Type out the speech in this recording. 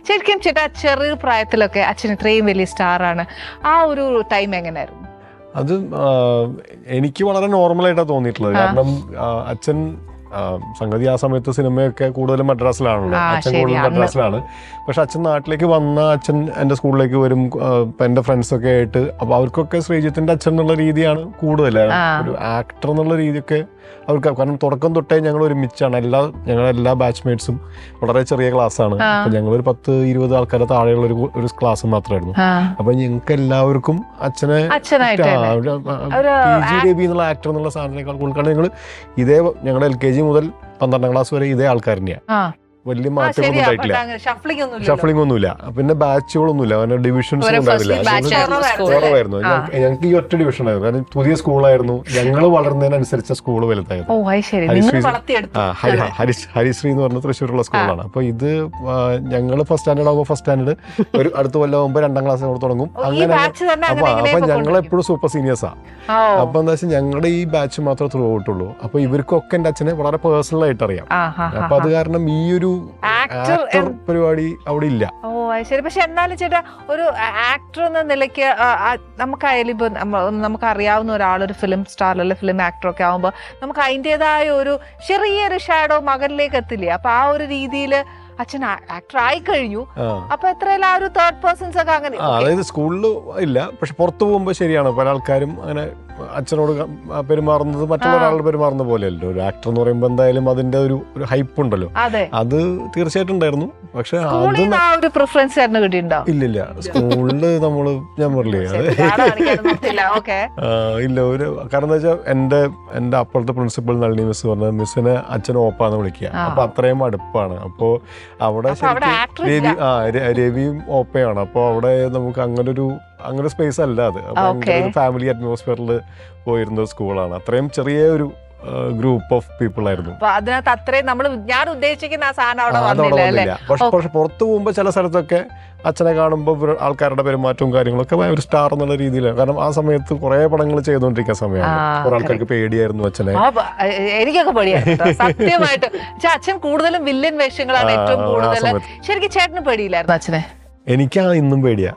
ശരിക്കും ചേട്ടാ ചെറിയ പ്രായത്തിലൊക്കെ അച്ഛൻ ഇത്രയും വലിയ സ്റ്റാറാണ്, ആ ഒരു ടൈം എങ്ങനെയായിരുന്നു? അത് എനിക്ക് വളരെ നോർമലായിട്ടാണ് തോന്നിയിട്ടുള്ളത്. കാരണം അച്ഛൻ സംഗതി ആ സമയത്ത് സിനിമയൊക്കെ കൂടുതലും മദ്രാസിലാണല്ലോ, അച്ഛൻ കൂടുതലും മദ്രാസിലാണ്. പക്ഷെ അച്ഛൻ നാട്ടിലേക്ക് വന്ന അച്ഛൻ എൻ്റെ സ്കൂളിലേക്ക് വരും, എൻ്റെ ഫ്രണ്ട്സൊക്കെ ആയിട്ട്. അപ്പോൾ അവർക്കൊക്കെ ശ്രീജിത്തിന്റെ അച്ഛൻ എന്നുള്ള രീതിയാണ് കൂടുതൽ. ഒരു ആക്ടർ എന്നുള്ള രീതിയൊക്കെ അവർക്ക്, കാരണം തുടക്കം തൊട്ടേ ഞങ്ങൾ ഒരുമിച്ചാണ്. ഞങ്ങളുടെ എല്ലാ ബാച്ച്മേറ്റ്സും വളരെ ചെറിയ ക്ലാസ്സാണ്. അപ്പം ഞങ്ങളൊരു 10-20 ആൾക്കാരെ താഴെയുള്ള ഒരു ക്ലാസ് മാത്രമായിരുന്നു. അപ്പൊ ഞങ്ങൾക്ക് എല്ലാവർക്കും അച്ഛനെ PG രവി എന്നുള്ള ആക്ടർ എന്നുള്ള സാധനത്തേക്കാൾ കൂടുതൽ ഞങ്ങൾ ഞങ്ങളുടെ LKG മുതൽ 12ാം ക്ലാസ് വരെ ഇതേ ആൾക്കാർ തന്നെയാണ്. വലിയ മാറ്റങ്ങളൊന്നും ഉണ്ടായിട്ടില്ല, ഷഫ്ലിംഗ് ഒന്നുമില്ല. പിന്നെ ബാച്ചുകളൊന്നുമില്ല, അങ്ങനെ ഡിവിഷൻസ് ഉണ്ടാവില്ല. കുറവായിരുന്നു. ഞങ്ങൾക്ക് ഈ ഒറ്റ ഡിവിഷൻ ആയിരുന്നു, കാരണം പുതിയ സ്കൂളായിരുന്നു. ഞങ്ങൾ വളർന്നതിനനുസരിച്ച് സ്കൂള് വലുതായിരുന്നു. ഹരിശ്രീ എന്ന് പറഞ്ഞ തൃശ്ശൂരുള്ള സ്കൂളാണ്. അപ്പൊ ഇത് ഞങ്ങൾ ഫസ്റ്റ് സ്റ്റാൻഡേർഡ് ആകുമ്പോൾ ഫസ്റ്റ് സ്റ്റാൻഡേർഡ്, ഒരു അടുത്ത കൊല്ലം ആകുമ്പോൾ 2ാം ക്ലാസ് തുടങ്ങും. അങ്ങനെ അപ്പൊ ഞങ്ങൾ എപ്പോഴും സൂപ്പർ സീനിയേഴ്സാ. അപ്പൊ എന്താ വെച്ചാൽ ഞങ്ങളുടെ ഈ ബാച്ച് മാത്രമേ ത്രൂ ഔട്ടുള്ളൂ. അപ്പൊ ഇവർക്കൊക്കെ എൻ്റെ അച്ഛനെ വളരെ പേഴ്സണൽ ആയിട്ട് അറിയാം. അപ്പൊ അത് കാരണം ഈ ഒരു ആക്ടർ പരിപാടി അവിടെ ഇല്ല. ഓ ശരി. പക്ഷെ എന്നാലും ചേട്ടാ, ഒരു ആക്ടർ എന്ന നിലയ്ക്ക് നമുക്കായാലും ഇപ്പൊ നമുക്ക് അറിയാവുന്ന ഒരാളൊരു ഫിലിം സ്റ്റാർ അല്ലെങ്കിൽ ഫിലിം ആക്ടർ ഒക്കെ ആവുമ്പോ നമുക്ക് അതിൻ്റെതായ ഒരു ചെറിയൊരു ഷാഡോ മകനിലേക്ക് എത്തില്ലേ? അപ്പൊ ആ ഒരു രീതിയിൽ അച്ഛൻ ആക്ടർ ആയി കഴിഞ്ഞു. അപ്പൊ എത്രയല്ല ആ ഒരു തേർഡ് പേഴ്സൺസ് ഒക്കെ അങ്ങനെ, അതായത് സ്കൂളിൽ ഇല്ല, പക്ഷെ പുറത്തു പോകുമ്പോ ശരിയാണ് പല ആൾക്കാരും അങ്ങനെ അച്ഛനോട് പെരുമാറുന്നത് മറ്റുള്ള ഒരാൾ പെരുമാറുന്ന പോലെയല്ലോ. ഒരു ആക്ടർ എന്ന് പറയുമ്പോ എന്തായാലും അതിന്റെ ഒരു ഹൈപ്പ് ഉണ്ടല്ലോ, അത് തീർച്ചയായിട്ടും ഉണ്ടായിരുന്നു. പക്ഷെ ഒരു പ്രിഫറൻസ് ഇല്ലില്ല. സ്കൂളില് നമ്മള് ഞാൻ പറഞ്ഞില്ലേ ഇല്ല, ഒരു കാരണം എന്താ വെച്ചാൽ എന്റെ അപ്പുറത്തെ പ്രിൻസിപ്പൽ നളിനി മിസ് പറഞ്ഞ മിസ്സിനെ അച്ഛൻ ഓപ്പാന്ന് വിളിക്കുക. അപ്പൊ അത്രയും അടുപ്പാണ്. അപ്പോ അവിടെ രവിയും ഓപ്പയാണ്. അപ്പൊ അവിടെ നമുക്ക് അങ്ങനെ സ്പേസ് അല്ല അത്. ഒരു ഫാമിലി അറ്റ്മോസ്ഫിയറിൽ പോയിരുന്ന സ്കൂളാണ്. അത്രയും ചെറിയ ഒരു ഗ്രൂപ്പ് ഓഫ് പീപ്പിൾ ആയിരുന്നു. അതിനകത്ത് അത്രയും ഞാൻ ഉദ്ദേശിക്കുന്ന പക്ഷെ പുറത്തു പോകുമ്പോ ചില സ്ഥലത്തൊക്കെ അച്ഛനെ കാണുമ്പോൾ ആൾക്കാരുടെ പെരുമാറ്റവും കാര്യങ്ങളൊക്കെ ഒരു സ്റ്റാർ എന്നുള്ള രീതിയിലാണ്. കാരണം ആ സമയത്ത് കുറെ പടങ്ങൾ ചെയ്തുകൊണ്ടിരിക്കുന്ന സമയമാണ്. കുറെ ആൾക്കാർക്ക് പേടിയായിരുന്നു അച്ഛനെ. എനിക്കൊക്കെ പേടിയായിരുന്നു സത്യമായിട്ട്. അച്ഛൻ കൂടുതലും വില്ലൻ വേഷങ്ങളാണ് ഏറ്റവും കൂടുതൽ. ശരിക്കും ചേട്ടന് പേടിയില്ലായിരുന്നു അച്ഛനെ? എനിക്കാ ഇന്നും പേടിയാ.